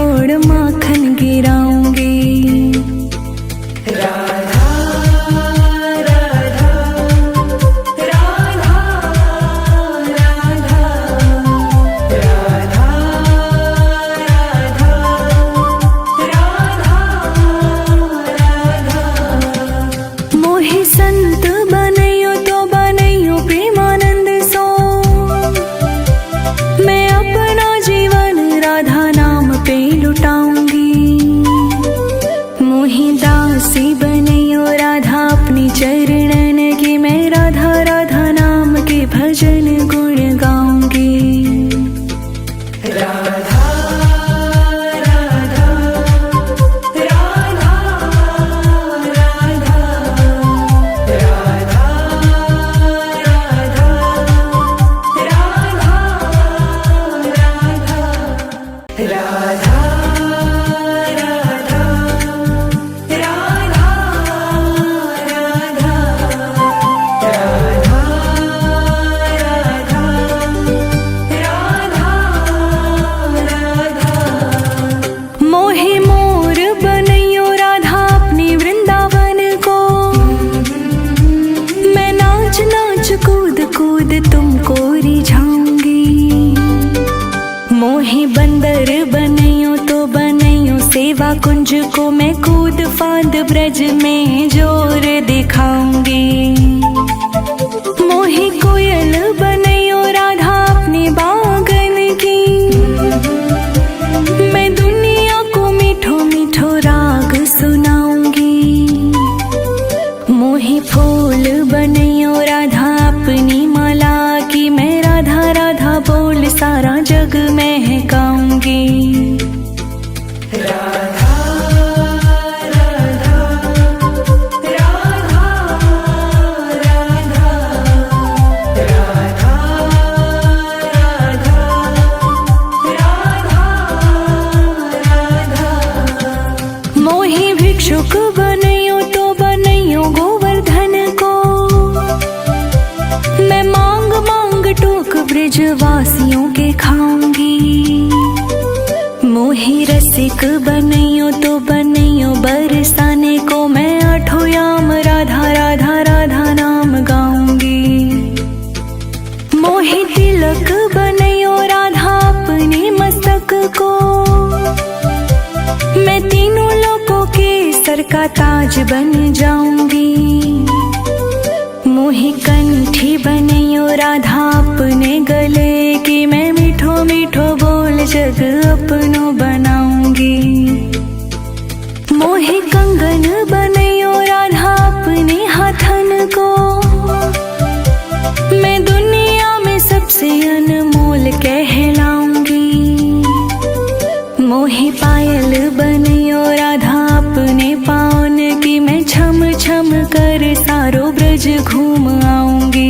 फोड़ माखन गिराऊंगी। मोहि संत बनैयो तो बनैयो प्रेमानंद सो, मैं अपना जीवन राधा नाम पे लुटाऊंगी। मोहि दासी बनैयो राधा अपनी चरणन की, मैं राधा राधा नाम के भजन गुण गाऊंगी। मोहि मोर बनैयो राधा अपनी वृंदावन को, मैं नाच नाच कूद कूद तुमको रिझाऊंगी। मोहि बंदर बनैयो तो बनैयो सेवा कुंज को, मैं कूद फांद ब्रज में जोर दिखाऊंगी। मोहि कोयल बनैयो राधा अपने बागन की, मैं दुनिया को मीठो मीठो राग सुनाऊंगी। मोहि फूल बनैयो राधा अपनी माला की, मैं राधा राधा बोल सारा जग महकाऊंगी। मोहि भिक्षुक बनैयो तो बनैयो गोवर्धन को, मैं मांग मांग टोक ब्रजवासियों के खाऊंगी। मोहि रसिक बनैयो तो बनैयो बरसाने को, मैं आठों याम राधा राधा राधा नाम गाऊंगी। मोहि तिलक बनैयो राधा अपने मस्तक को, मैं तीनों लोकों के सर का ताज बन जाऊंगी। मोहि कंठी बनैयो राधा अपने गले की, मैं मीठो मीठो बोल जग अपनो बनाऊंगी। मोहि कंगन बनैयो राधा अपने हाथन को, मैं दुनिया में सबसे अनमोल कहलाऊंगी। मोहि पायल बनैयो राधा अपने पावन की, मैं छम छम कर सारो ब्रज घूम आऊंगी।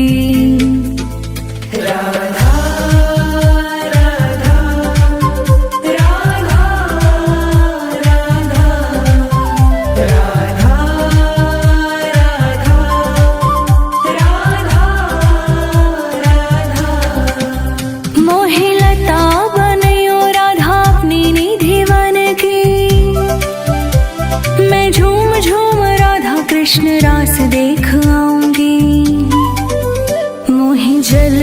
मोहि लता बनैयो राधा अपनी निधि वन की, मैं झूम झूम राधा कृष्ण रास देख आऊंगी। मोहि जल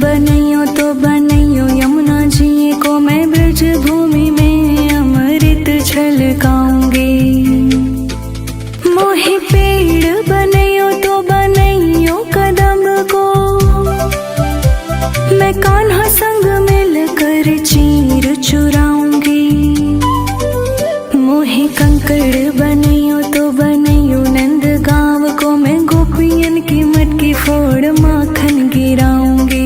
बनैयो तो बनैयो यमुना जी को, मैं ब्रज भूमि में अमृत छलकाऊंगी। मोहि पेड़ बनैयो तो बनैयो कदम को, मैं कान्हा संग मिलकर चीर चुराऊंगी। मोहि कंकड़ बनैयो तो बनैयो नंद गांव को, मैं गोपियन की मटकी फोड़ माखन गिराऊंगी।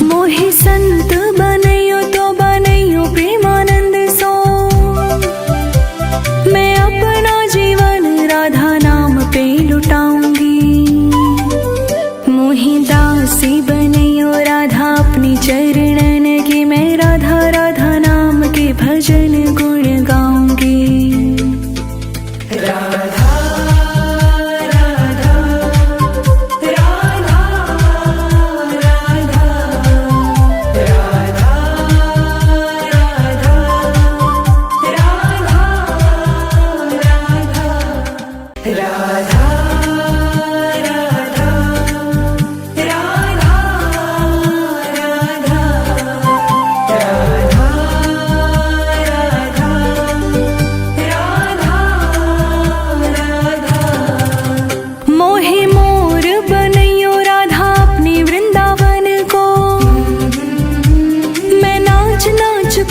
मोहि संत बनैयो तो बनैयो प्रेमानंद सो,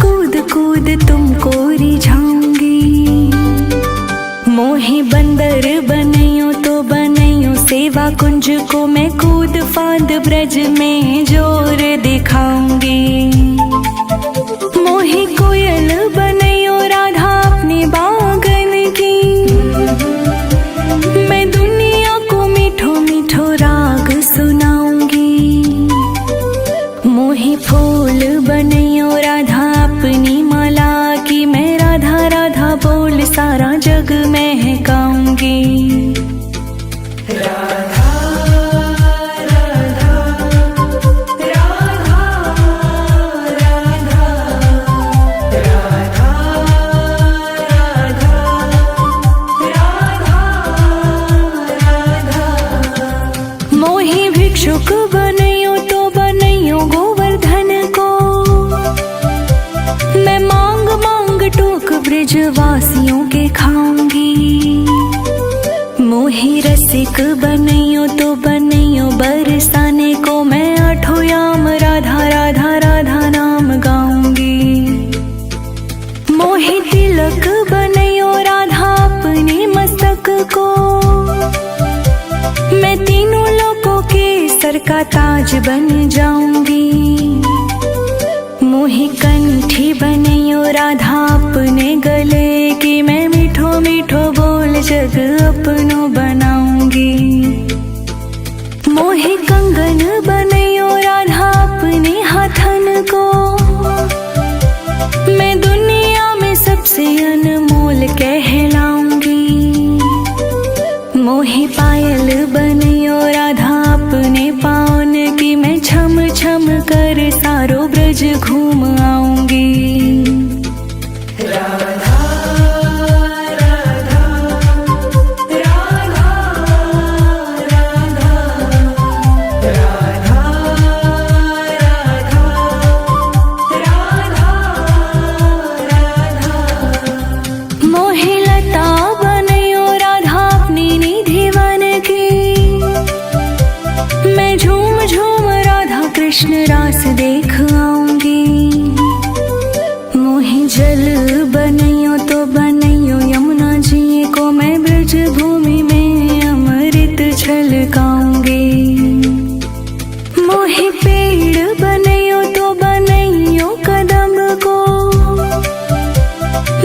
कूद कूद तुमको रिझाऊंगी। मोहे बंदर बनैयो तो बनैयो सेवा कुंज को मैं कूद फांद ब्रज में जोर दिखाऊंगी। मोहे कोयल बनैयो राधा अपने बागन की, मैं दुनिया को मीठो मीठो राग सुनाऊंगी। मोहे फूल बनैयो राधा अपनी माला की, मैं राधा राधा बोल सारा जग महकाऊंगी। राधा राधा राधा राधा राधा राधा राधा। मोहे भिक्षुक बनैयो तो बनैयो गोवर्धन को, मैं मांग मांग टोक ब्रजवासियों के खाऊंगी। मोहे रसिक बनैयो तो बनैयो बरसाने को, मैं आठों याम राधा राधा राधा नाम गाऊंगी। मोहे तिलक बनैयो राधा अपने मस्तक को, मैं तीनों लोकों के सर का ताज बन जाऊंगी। मोहे कंठी बनैयो राधा अपने गले की, मैं मीठो मीठो बोल जग अपनो बनाऊंगी। मोहे कंगन बनैयो राधा अपने हाथन को, मैं दुनिया में सबसे अनमोल कहलाऊंगी। मोहे पायल बनैयो राधा अपने पाँव की, मैं छम छम कर सारो ब्रज घूम आऊंगी। राधा राधा राधा राधा राधा राधा राधा। मोहे लता बनैयो राधा अपनी निधि वन की, मैं झूम झूम राधा कृष्ण रास देख आऊंगी। मोहे जल बनैयो तो बनैयो यमुना जी को, मैं ब्रज भूमि में अमृत छलकाऊंगी। मोहे पेड़ बनैयो तो बनैयो कदम को,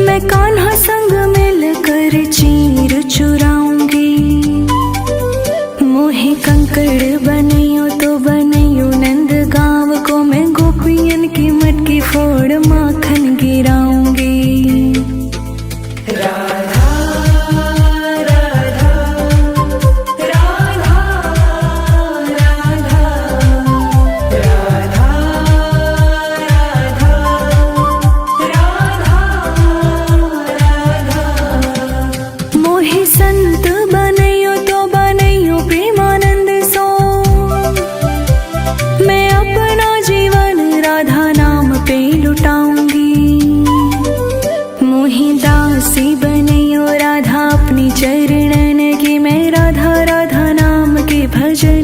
मैं कान्हा संग मिलकर चीर चुराऊंगी। मोहे कंकड़ बनैयो तो बनैयो नंद गांव को, मैं गोपियन की मटकी फोड़ माखन गिराऊंगी। राधा राधा राधा राधा राधा राधा राधा। मोहे संत बनैयो तो बनैयो प्रेमानंद सो, मैं अपना जीवन राधा नाम पे लुटाऊंगी। मोहे दासी बनैयो राधा अपनी चरणन की, मैं राधा राधा नाम के भजन